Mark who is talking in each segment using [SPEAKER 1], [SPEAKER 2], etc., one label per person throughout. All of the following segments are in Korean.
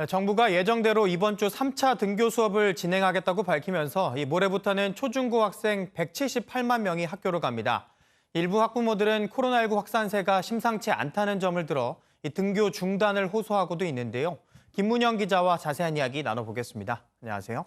[SPEAKER 1] 정부가 예정대로 이번 주 3차 등교 수업을 진행하겠다고 밝히면서 모레부터는 초중고 학생 178만 명이 학교로 갑니다. 일부 학부모들은 코로나19 확산세가 심상치 않다는 점을 들어 등교 중단을 호소하고도 있는데요. 김문영 기자와 자세한 이야기 나눠보겠습니다. 안녕하세요.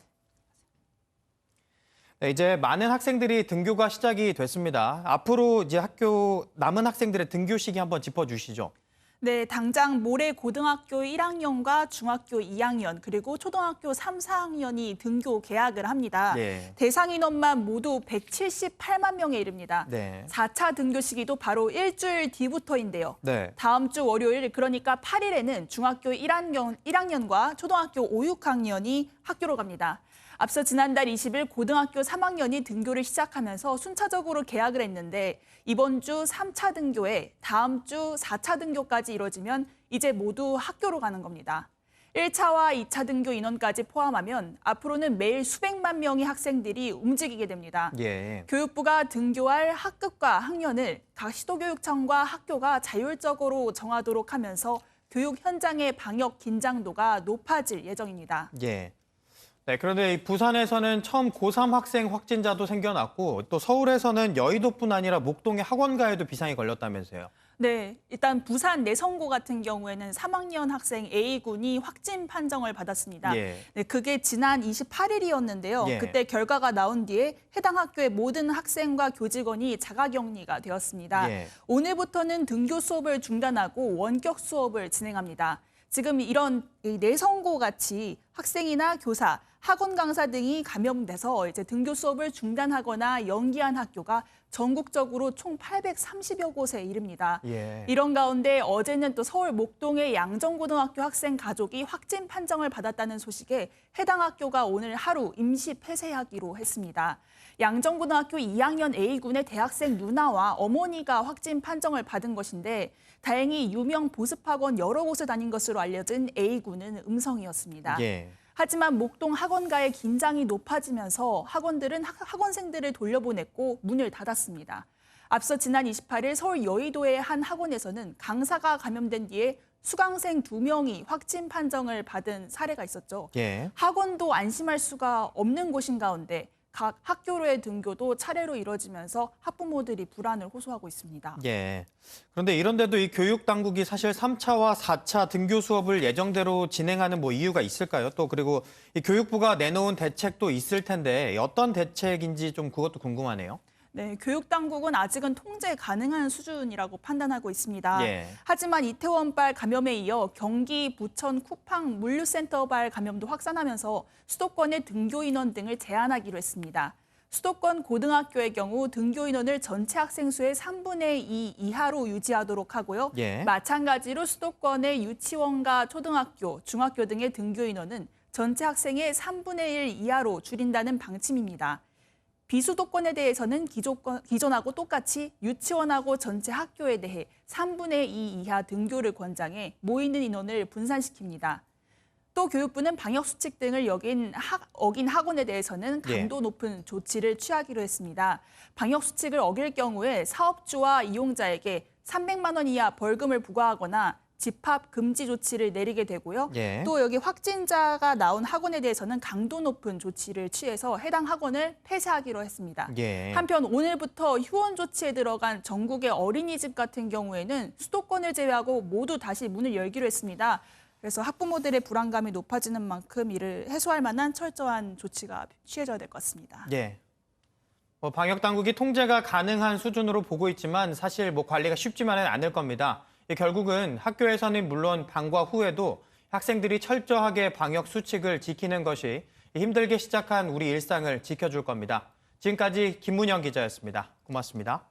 [SPEAKER 1] 이제 많은 학생들이 등교가 시작이 됐습니다. 앞으로 이제 학교 남은 학생들의 등교 시기 한번 짚어주시죠.
[SPEAKER 2] 네, 당장 모레 고등학교 1학년과 중학교 2학년 그리고 초등학교 3, 4학년이 등교 개학을 합니다.
[SPEAKER 1] 네.
[SPEAKER 2] 대상 인원만 모두 178만 명에 이릅니다.
[SPEAKER 1] 네.
[SPEAKER 2] 4차 등교 시기도 바로 일주일 뒤부터인데요.
[SPEAKER 1] 네.
[SPEAKER 2] 다음 주 월요일 그러니까 8일에는 중학교 1학년과 초등학교 5, 6학년이 학교로 갑니다. 앞서 지난달 20일 고등학교 3학년이 등교를 시작하면서 순차적으로 개학을 했는데 이번 주 3차 등교에 다음 주 4차 등교까지 이뤄지면 이제 모두 학교로 가는 겁니다. 1차와 2차 등교 인원까지 포함하면 앞으로는 매일 수백만 명의 학생들이 움직이게 됩니다.
[SPEAKER 1] 예.
[SPEAKER 2] 교육부가 등교할 학급과 학년을 각 시도교육청과 학교가 자율적으로 정하도록 하면서 교육 현장의 방역 긴장도가 높아질 예정입니다.
[SPEAKER 1] 예. 네, 그런데 부산에서는 처음 고3 학생 확진자도 생겨났고 또 서울에서는 여의도뿐 아니라 목동의 학원가에도 비상이 걸렸다면서요.
[SPEAKER 2] 네, 일단 부산 내성고 같은 경우에는 3학년 학생 A군이 확진 판정을 받았습니다.
[SPEAKER 1] 예.
[SPEAKER 2] 네, 그게 지난 28일이었는데요.
[SPEAKER 1] 예.
[SPEAKER 2] 그때 결과가 나온 뒤에 해당 학교의 모든 학생과 교직원이 자가격리가 되었습니다.
[SPEAKER 1] 예.
[SPEAKER 2] 오늘부터는 등교 수업을 중단하고 원격 수업을 진행합니다. 지금 이런 내성고 같이 학생이나 교사, 학원 강사 등이 감염돼서 이제 등교 수업을 중단하거나 연기한 학교가 전국적으로 총 830여 곳에 이릅니다.
[SPEAKER 1] 예.
[SPEAKER 2] 이런 가운데 어제는 또 서울 목동의 양정고등학교 학생 가족이 확진 판정을 받았다는 소식에 해당 학교가 오늘 하루 임시 폐쇄하기로 했습니다. 양정고등학교 2학년 A군의 대학생 누나와 어머니가 확진 판정을 받은 것인데 다행히 유명 보습학원 여러 곳을 다닌 것으로 알려진 A군은 음성이었습니다.
[SPEAKER 1] 예.
[SPEAKER 2] 하지만 목동 학원가의 긴장이 높아지면서 학원들은 학원생들을 돌려보냈고 문을 닫았습니다. 앞서 지난 28일 서울 여의도의 한 학원에서는 강사가 감염된 뒤에 수강생 2명이 확진 판정을 받은 사례가 있었죠.
[SPEAKER 1] 예.
[SPEAKER 2] 학원도 안심할 수가 없는 곳인 가운데 각 학교로의 등교도 차례로 이뤄지면서 학부모들이 불안을 호소하고 있습니다.
[SPEAKER 1] 예. 그런데 이런데도 이 교육 당국이 사실 3차와 4차 등교 수업을 예정대로 진행하는 이유가 있을까요? 또 그리고 이 교육부가 내놓은 대책도 있을 텐데 어떤 대책인지 좀 그것도 궁금하네요.
[SPEAKER 2] 네, 교육당국은 아직은 통제 가능한 수준이라고 판단하고 있습니다.
[SPEAKER 1] 예.
[SPEAKER 2] 하지만 이태원발 감염에 이어 경기, 부천, 쿠팡 물류센터발 감염도 확산하면서 수도권의 등교 인원 등을 제한하기로 했습니다. 수도권 고등학교의 경우 등교 인원을 전체 학생 수의 3분의 2 이하로 유지하도록 하고요.
[SPEAKER 1] 예.
[SPEAKER 2] 마찬가지로 수도권의 유치원과 초등학교, 중학교 등의 등교 인원은 전체 학생의 3분의 1 이하로 줄인다는 방침입니다. 비수도권에 대해서는 기존하고 똑같이 유치원하고 전체 학교에 대해 3분의 2 이하 등교를 권장해 모이는 인원을 분산시킵니다. 또 교육부는 방역수칙 등을 어긴 학원에 대해서는 강도 높은 조치를 취하기로 했습니다. 방역수칙을 어길 경우에 사업주와 이용자에게 300만 원 이하 벌금을 부과하거나 집합 금지 조치를 내리게 되고요.
[SPEAKER 1] 예.
[SPEAKER 2] 또 여기 확진자가 나온 학원에 대해서는 강도 높은 조치를 취해서 해당 학원을 폐쇄하기로 했습니다.
[SPEAKER 1] 예.
[SPEAKER 2] 한편 오늘부터 휴원 조치에 들어간 전국의 어린이집 같은 경우에는 수도권을 제외하고 모두 다시 문을 열기로 했습니다. 그래서 학부모들의 불안감이 높아지는 만큼 이를 해소할 만한 철저한 조치가 취해져야 될 것 같습니다.
[SPEAKER 1] 예. 방역 당국이 통제가 가능한 수준으로 보고 있지만 사실 관리가 쉽지만은 않을 겁니다. 결국은 학교에서는 물론 방과 후에도 학생들이 철저하게 방역 수칙을 지키는 것이 힘들게 시작한 우리 일상을 지켜줄 겁니다. 지금까지 김문영 기자였습니다. 고맙습니다.